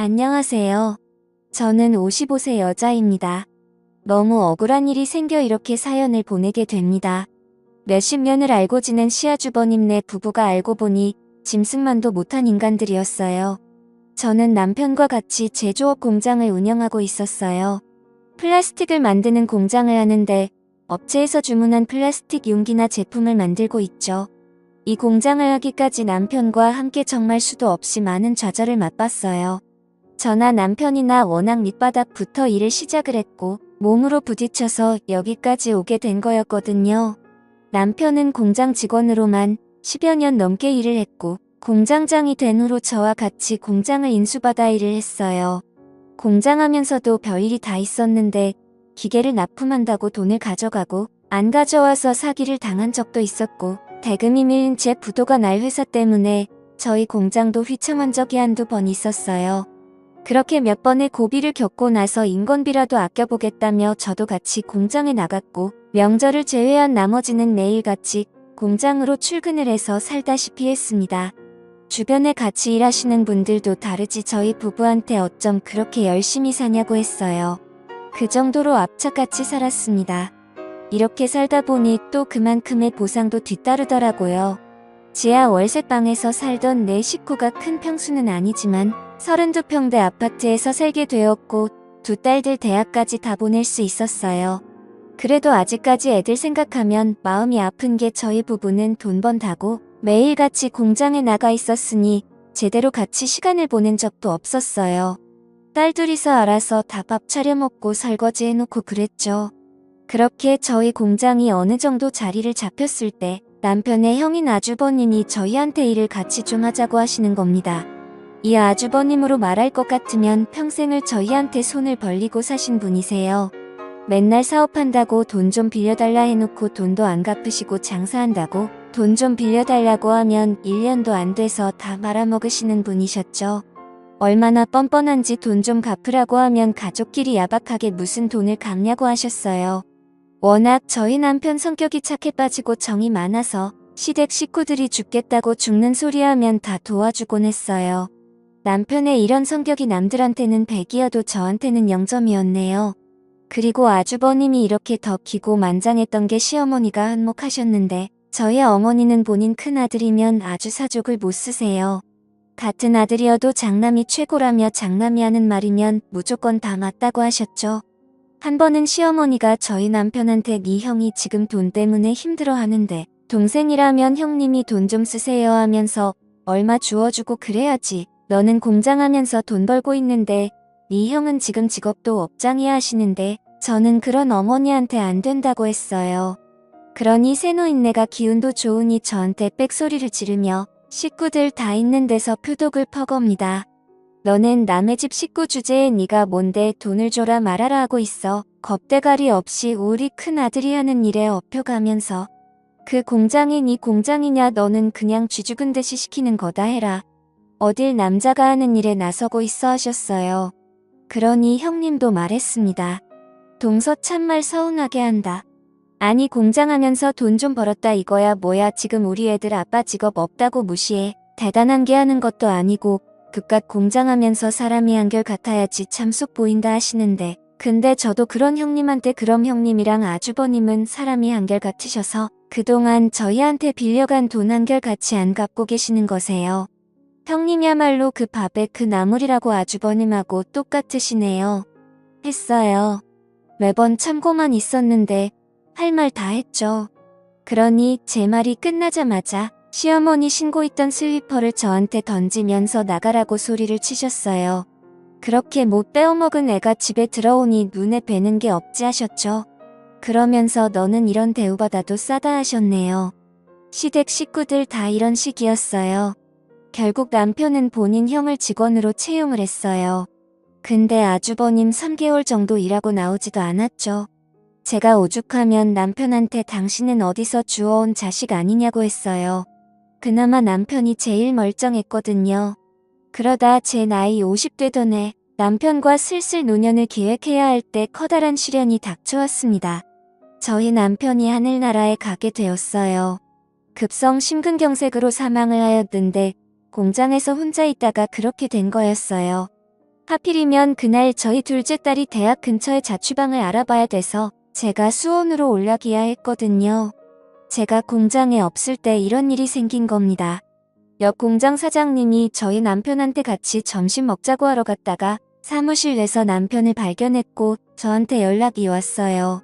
안녕하세요. 저는 55세 여자입니다. 너무 억울한 일이 생겨 이렇게 사연을 보내게 됩니다. 몇십 년을 알고 지낸 시아주버님네 부부가 알고 보니 짐승만도 못한 인간들이었어요. 저는 남편과 같이 제조업 공장을 운영하고 있었어요. 플라스틱을 만드는 공장을 하는데 업체에서 주문한 플라스틱 용기나 제품을 만들고 있죠. 이 공장을 하기까지 남편과 함께 정말 수도 없이 많은 좌절을 맛봤어요. 저나 남편이나 워낙 밑바닥부터 일을 시작을 했고 몸으로 부딪혀서 여기까지 오게 된 거였거든요. 남편은 공장 직원으로만 10여 년 넘게 일을 했고 공장장이 된 후로 저와 같이 공장을 인수받아 일을 했어요. 공장하면서도 별일이 다 있었는데 기계를 납품한다고 돈을 가져가고 안 가져와서 사기를 당한 적도 있었고 대금이 밀린 채 부도가 날 회사 때문에 저희 공장도 휘청한 적이 한두 번 있었어요. 그렇게 몇 번의 고비를 겪고 나서 인건비라도 아껴보겠다며 저도 같이 공장에 나갔고 명절을 제외한 나머지는 매일같이 공장으로 출근을 해서 살다시피 했습니다. 주변에 같이 일하시는 분들도 다르지 저희 부부한테 어쩜 그렇게 열심히 사냐고 했어요. 그 정도로 악착같이 살았습니다. 이렇게 살다 보니 또 그만큼의 보상도 뒤따르더라고요. 지하 월세방에서 살던 내 식구가 큰 평수는 아니지만 32평대 아파트에서 살게 되었고 두 딸들 대학까지 다 보낼 수 있었어요. 그래도 아직까지 애들 생각하면 마음이 아픈 게 저희 부부는 돈 번다고 매일같이 공장에 나가 있었으니 제대로 같이 시간을 보낸 적도 없었어요. 딸 둘이서 알아서 다 밥 차려 먹고 설거지 해놓고 그랬죠. 그렇게 저희 공장이 어느 정도 자리를 잡혔을 때 남편의 형인 아주버님이 저희한테 일을 같이 좀 하자고 하시는 겁니다. 이 아주버님으로 말할 것 같으면 평생을 저희한테 손을 벌리고 사신 분이세요. 맨날 사업한다고 돈 좀 빌려달라 해놓고 돈도 안 갚으시고 장사한다고 돈 좀 빌려달라고 하면 1년도 안 돼서 다 말아먹으시는 분이셨죠. 얼마나 뻔뻔한지 돈 좀 갚으라고 하면 가족끼리 야박하게 무슨 돈을 갚냐고 하셨어요. 워낙 저희 남편 성격이 착해 빠지고 정이 많아서 시댁 식구들이 죽겠다고 죽는 소리 하면 다 도와주곤 했어요. 남편의 이런 성격이 남들한테는 100이어도 저한테는 0점이었네요. 그리고 아주버님이 이렇게 더 기고 만장했던 게 시어머니가 한몫하셨는데 저희 어머니는 본인 큰아들이면 아주 사족을 못 쓰세요. 같은 아들이어도 장남이 최고라며 장남이 하는 말이면 무조건 다 맞다고 하셨죠. 한 번은 시어머니가 저희 남편한테 네 형이 지금 돈 때문에 힘들어하는데 동생이라면 형님이 돈 좀 쓰세요 하면서 얼마 주워주고 그래야지. 너는 공장하면서 돈 벌고 있는데 네 형은 지금 직업도 업장이야 하시는데 저는 그런 어머니한테 안 된다고 했어요. 그러니 새노인네가 기운도 좋으니 저한테 빽소리를 지르며 식구들 다 있는 데서 표독을 퍼겁니다. 너넨 남의 집 식구 주제에 네가 뭔데 돈을 줘라 말아라 하고 있어. 겁대가리 없이 우리 큰아들이 하는 일에 업혀가면서 그 공장이 네 공장이냐 너는 그냥 쥐 죽은 듯이 시키는 거다 해라. 어딜 남자가 하는 일에 나서고 있어 하셨어요. 그러니 형님도 말했습니다. 동서 참말 서운하게 한다. 아니 공장하면서 돈 좀 벌었다 이거야 뭐야 지금 우리 애들 아빠 직업 없다고 무시해. 대단한 게 하는 것도 아니고 그깟 공장하면서 사람이 한결같아야지 참 속 보인다 하시는데 근데 저도 그런 형님한테 그럼 형님이랑 아주버님은 사람이 한결같으셔서 그동안 저희한테 빌려간 돈 한결같이 안 갚고 계시는 거세요. 형님이야말로 그 밥에 그 나물이라고 아주버님하고 똑같으시네요. 했어요. 매번 참고만 있었는데 할 말 다 했죠. 그러니 제 말이 끝나자마자 시어머니 신고 있던 슬리퍼를 저한테 던지면서 나가라고 소리를 치셨어요. 그렇게 못 빼어먹은 애가 집에 들어오니 눈에 뵈는 게 없지 하셨죠. 그러면서 너는 이런 대우받아도 싸다 하셨네요. 시댁 식구들 다 이런 식이었어요. 결국 남편은 본인 형을 직원으로 채용을 했어요. 근데 아주버님 3개월 정도 일하고 나오지도 않았죠. 제가 오죽하면 남편한테 당신은 어디서 주워온 자식 아니냐고 했어요. 그나마 남편이 제일 멀쩡했거든요. 그러다 제 나이 50되던 해 남편과 슬슬 노년을 계획해야 할 때 커다란 시련이 닥쳐왔습니다. 저희 남편이 하늘나라에 가게 되었어요. 급성 심근경색으로 사망을 하였는데 공장에서 혼자 있다가 그렇게 된 거였어요. 하필이면 그날 저희 둘째 딸이 대학 근처에 자취방을 알아봐야 돼서 제가 수원으로 올라가야 했거든요. 제가 공장에 없을 때 이런 일이 생긴 겁니다. 옆 공장 사장님이 저희 남편한테 같이 점심 먹자고 하러 갔다가 사무실 내서 남편을 발견했고 저한테 연락이 왔어요.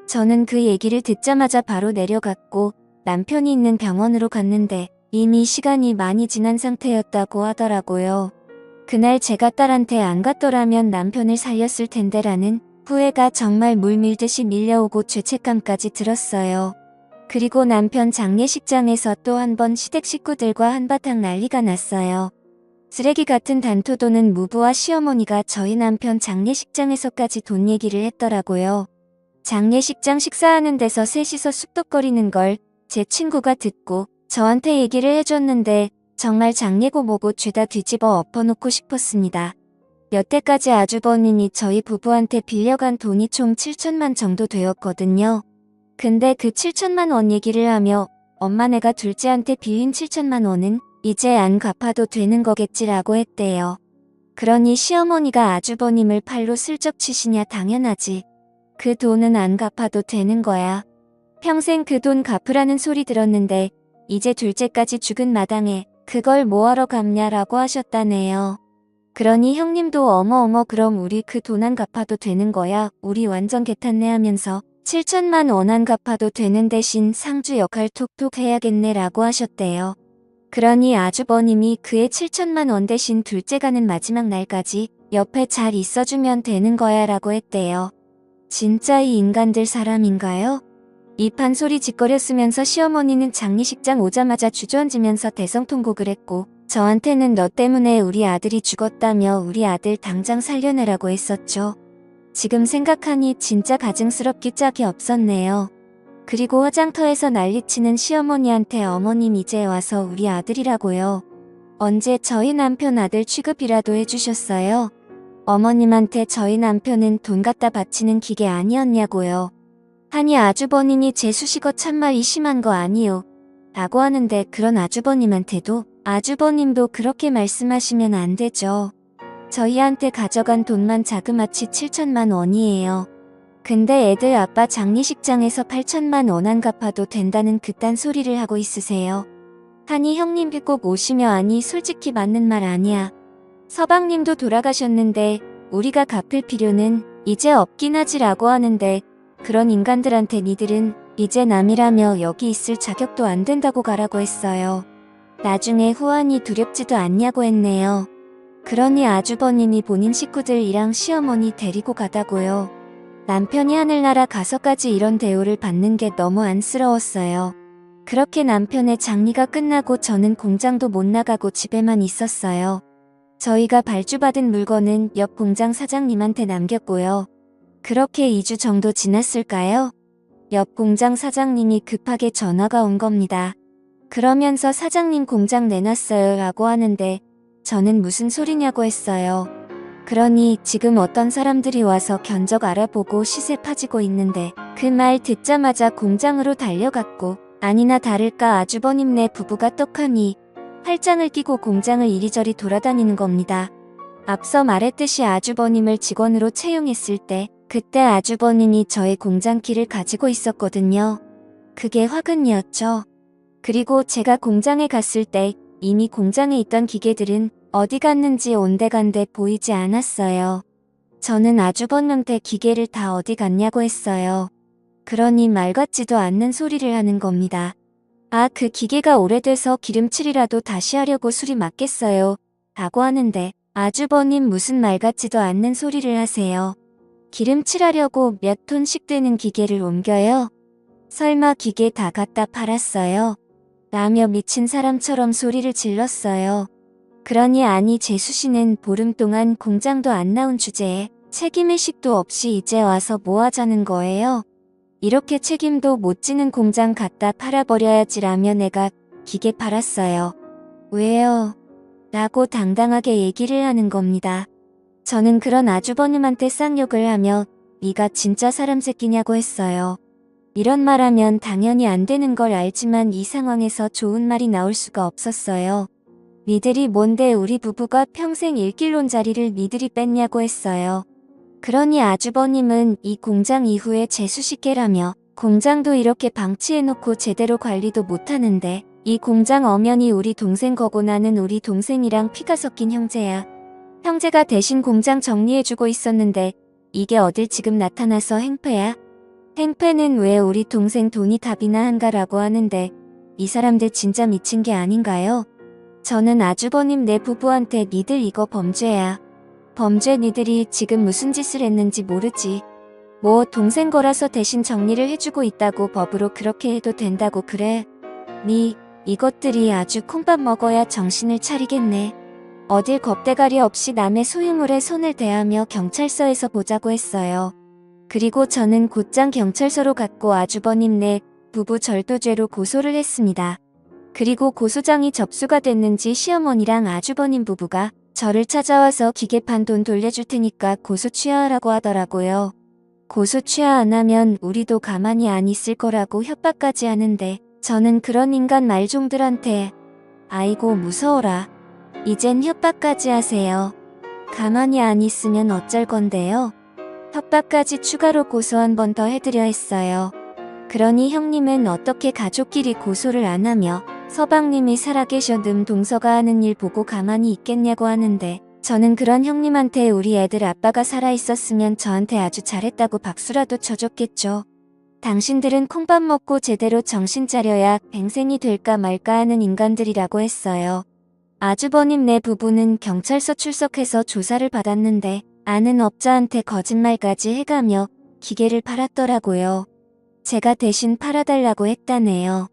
저는 그 얘기를 듣자마자 바로 내려갔고 남편이 있는 병원으로 갔는데 이미 시간이 많이 지난 상태였다고 하더라고요. 그날 제가 딸한테 안 갔더라면 남편을 살렸을 텐데라는 후회가 정말 물밀듯이 밀려오고 죄책감까지 들었어요. 그리고 남편 장례식장에서 또 한 번 시댁 식구들과 한바탕 난리가 났어요. 쓰레기 같은 단토도는 무부와 시어머니가 저희 남편 장례식장에서까지 돈 얘기를 했더라고요. 장례식장 식사하는 데서 셋이서 쑥덕거리는 걸 제 친구가 듣고 저한테 얘기를 해줬는데 정말 장례고 뭐고 죄다 뒤집어 엎어놓고 싶었습니다. 여태까지 아주버님이 저희 부부한테 빌려간 돈이 총 7천만 정도 되었거든요. 근데 그 7천만 원 얘기를 하며 엄마 내가 둘째한테 빌린 7천만 원은 이제 안 갚아도 되는 거겠지라고 했대요. 그러니 시어머니가 아주버님을 팔로 슬쩍 치시냐 당연하지. 그 돈은 안 갚아도 되는 거야. 평생 그 돈 갚으라는 소리 들었는데 이제 둘째까지 죽은 마당에 그걸 뭐하러 갚냐라고 하셨다네요. 그러니 형님도 어머어머 그럼 우리 그 돈 안 갚아도 되는 거야? 우리 완전 개탄네 하면서 7천만 원 안 갚아도 되는 대신 상주 역할 톡톡 해야겠네 라고 하셨대요. 그러니 아주버님이 그의 7천만 원 대신 둘째 가는 마지막 날까지 옆에 잘 있어주면 되는 거야 라고 했대요. 진짜 이 인간들 사람인가요? 이 판소리 짓거렸으면서 시어머니는 장례식장 오자마자 주저앉으면서 대성통곡을 했고 저한테는 너 때문에 우리 아들이 죽었다며 우리 아들 당장 살려내라고 했었죠. 지금 생각하니 진짜 가증스럽기 짝이 없었네요. 그리고 화장터에서 난리치는 시어머니한테 어머님 이제 와서 우리 아들이라고요. 언제 저희 남편 아들 취급이라도 해주셨어요? 어머님한테 저희 남편은 돈 갖다 바치는 기계 아니었냐고요. 아니 아주버님이 제 수식어 참말이 심한 거 아니요. 라고 하는데 그런 아주버님한테도 아주버님도 그렇게 말씀하시면 안 되죠. 저희한테 가져간 돈만 자그마치 7천만 원이에요. 근데 애들 아빠 장례식장에서 8천만 원 안 갚아도 된다는 그딴 소리를 하고 있으세요. 아니 형님 꼭 오시며 아니 솔직히 맞는 말 아니야. 서방님도 돌아가셨는데 우리가 갚을 필요는 이제 없긴 하지라고 하는데 그런 인간들한테 니들은 이제 남이라며 여기 있을 자격도 안 된다고 가라고 했어요. 나중에 후환이 두렵지도 않냐고 했네요. 그러니 아주버님이 본인 식구들이랑 시어머니 데리고 가다고요. 남편이 하늘나라 가서까지 이런 대우를 받는 게 너무 안쓰러웠어요. 그렇게 남편의 장례가 끝나고 저는 공장도 못 나가고 집에만 있었어요. 저희가 발주받은 물건은 옆 공장 사장님한테 남겼고요. 그렇게 2주 정도 지났을까요? 옆 공장 사장님이 급하게 전화가 온 겁니다. 그러면서 사장님 공장 내놨어요 라고 하는데 저는 무슨 소리냐고 했어요. 그러니 지금 어떤 사람들이 와서 견적 알아보고 시세 파지고 있는데 그 말 듣자마자 공장으로 달려갔고 아니나 다를까 아주버님네 부부가 떡하니 팔짱을 끼고 공장을 이리저리 돌아다니는 겁니다. 앞서 말했듯이 아주버님을 직원으로 채용했을 때 그때 아주버님이 저의 공장 키를 가지고 있었거든요. 그게 화근이었죠. 그리고 제가 공장에 갔을 때 이미 공장에 있던 기계들은 어디 갔는지 온데간데 보이지 않았어요. 저는 아주버님한테 기계를 다 어디 갔냐고 했어요. 그러니 말 같지도 않는 소리를 하는 겁니다. 아, 그 기계가 오래돼서 기름칠이라도 다시 하려고 수리 맞겠어요. 라고 하는데 아주버님 무슨 말 같지도 않는 소리를 하세요. 기름칠하려고 몇 톤씩 되는 기계를 옮겨요? 설마 기계 다 갖다 팔았어요? 라며 미친 사람처럼 소리를 질렀어요. 그러니 아니 재수씨는 보름 동안 공장도 안 나온 주제에 책임의식도 없이 이제 와서 뭐 하자는 거예요? 이렇게 책임도 못 지는 공장 갖다 팔아버려야지라며 내가 기계 팔았어요. 왜요? 라고 당당하게 얘기를 하는 겁니다. 저는 그런 아주버님한테 쌍욕을 하며 네가 진짜 사람 새끼냐고 했어요. 이런 말하면 당연히 안 되는 걸 알지만 이 상황에서 좋은 말이 나올 수가 없었어요. 니들이 뭔데 우리 부부가 평생 일길론 자리를 니들이 뺐냐고 했어요. 그러니 아주버님은 이 공장 이후에 재수식계라며 공장도 이렇게 방치해놓고 제대로 관리도 못하는데 이 공장 엄연히 우리 동생 거고 나는 우리 동생이랑 피가 섞인 형제야. 형제가 대신 공장 정리해주고 있었는데 이게 어딜 지금 나타나서 행패야? 행패는 왜 우리 동생 돈이 답이나 한가라고 하는데 이 사람들 진짜 미친 게 아닌가요? 저는 아주버님 내 부부한테 니들 이거 범죄야. 범죄 니들이 지금 무슨 짓을 했는지 모르지. 뭐 동생 거라서 대신 정리를 해주고 있다고 법으로 그렇게 해도 된다고 그래. 이것들이 아주 콩밥 먹어야 정신을 차리겠네. 어딜 겁대가리 없이 남의 소유물에 손을 대하며 경찰서에서 보자고 했어요. 그리고 저는 곧장 경찰서로 갔고 아주버님 내 부부 절도죄로 고소를 했습니다. 그리고 고소장이 접수가 됐는지 시어머니랑 아주버님 부부가 저를 찾아와서 기계판 돈 돌려줄 테니까 고소 취하하라고 하더라고요. 고소 취하 안 하면 우리도 가만히 안 있을 거라고 협박까지 하는데 저는 그런 인간 말종들한테 아이고 무서워라. 이젠 협박까지 하세요. 가만히 안 있으면 어쩔 건데요. 협박까지 추가로 고소 한 번 더 해드려 했어요. 그러니 형님은 어떻게 가족끼리 고소를 안 하며 서방님이 살아계셔 ным 동서가 하는 일 보고 가만히 있겠냐고 하는데 저는 그런 형님한테 우리 애들 아빠가 살아있었으면 저한테 아주 잘했다고 박수라도 쳐줬겠죠. 당신들은 콩밥 먹고 제대로 정신 차려야 뱅생이 될까 말까 하는 인간들이라고 했어요. 아주버님 내 부부는 경찰서 출석해서 조사를 받았는데 아는 업자한테 거짓말까지 해가며 기계를 팔았더라고요. 제가 대신 팔아달라고 했다네요.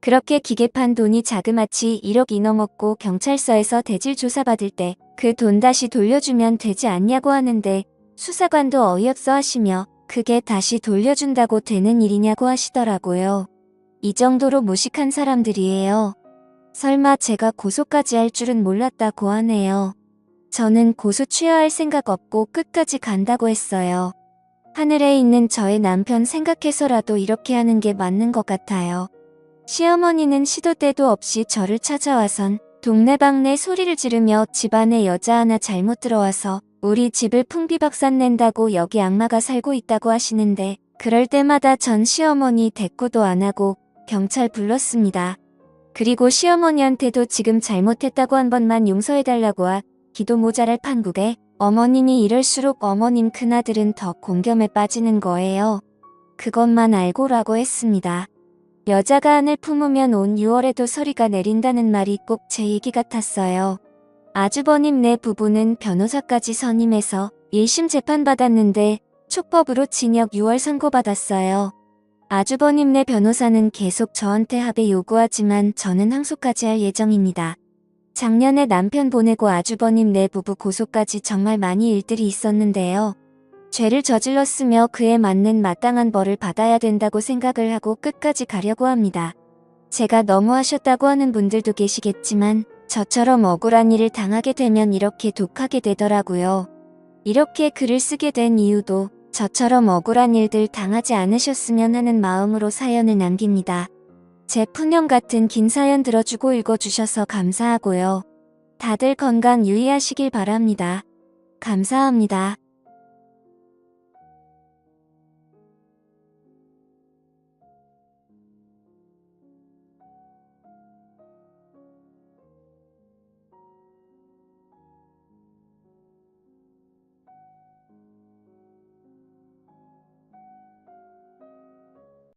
그렇게 기계판 돈이 자그마치 1억이 넘었고 경찰서에서 대질 조사받을 때 그 돈 다시 돌려주면 되지 않냐고 하는데 수사관도 어이없어 하시며 그게 다시 돌려준다고 되는 일이냐고 하시더라고요. 이 정도로 무식한 사람들이에요. 설마 제가 고소까지 할 줄은 몰랐다고 하네요. 저는 고소 취하할 생각 없고 끝까지 간다고 했어요. 하늘에 있는 저의 남편 생각해서라도 이렇게 하는 게 맞는 것 같아요. 시어머니는 시도 때도 없이 저를 찾아와선 동네방네 소리를 지르며 집안에 여자 하나 잘못 들어와서 우리 집을 풍비박산 낸다고 여기 악마가 살고 있다고 하시는데 그럴 때마다 전 시어머니 대꾸도 안 하고 경찰 불렀습니다. 그리고 시어머니한테도 지금 잘못했다고 한 번만 용서해달라고 기도 모자랄 판국에 어머님이 이럴수록 어머님 큰아들은 더 공경에 빠지는 거예요. 그것만 알고라고 했습니다. 여자가 안을 품으면 온 6월에도 서리가 내린다는 말이 꼭 제 얘기 같았어요. 아주버님 내 부부는 변호사까지 선임해서 1심 재판받았는데 촉법으로 징역 6월 선고받았어요. 아주버님 내 변호사는 계속 저한테 합의 요구하지만 저는 항소까지 할 예정입니다. 작년에 남편 보내고 아주버님 내 부부 고소까지 정말 많이 일들이 있었는데요. 죄를 저질렀으며 그에 맞는 마땅한 벌을 받아야 된다고 생각을 하고 끝까지 가려고 합니다. 제가 너무하셨다고 하는 분들도 계시겠지만 저처럼 억울한 일을 당하게 되면 이렇게 독하게 되더라고요. 이렇게 글을 쓰게 된 이유도 저처럼 억울한 일들 당하지 않으셨으면 하는 마음으로 사연을 남깁니다. 제 푸념 같은 긴 사연 들어주고 읽어주셔서 감사하고요. 다들 건강 유의하시길 바랍니다. 감사합니다.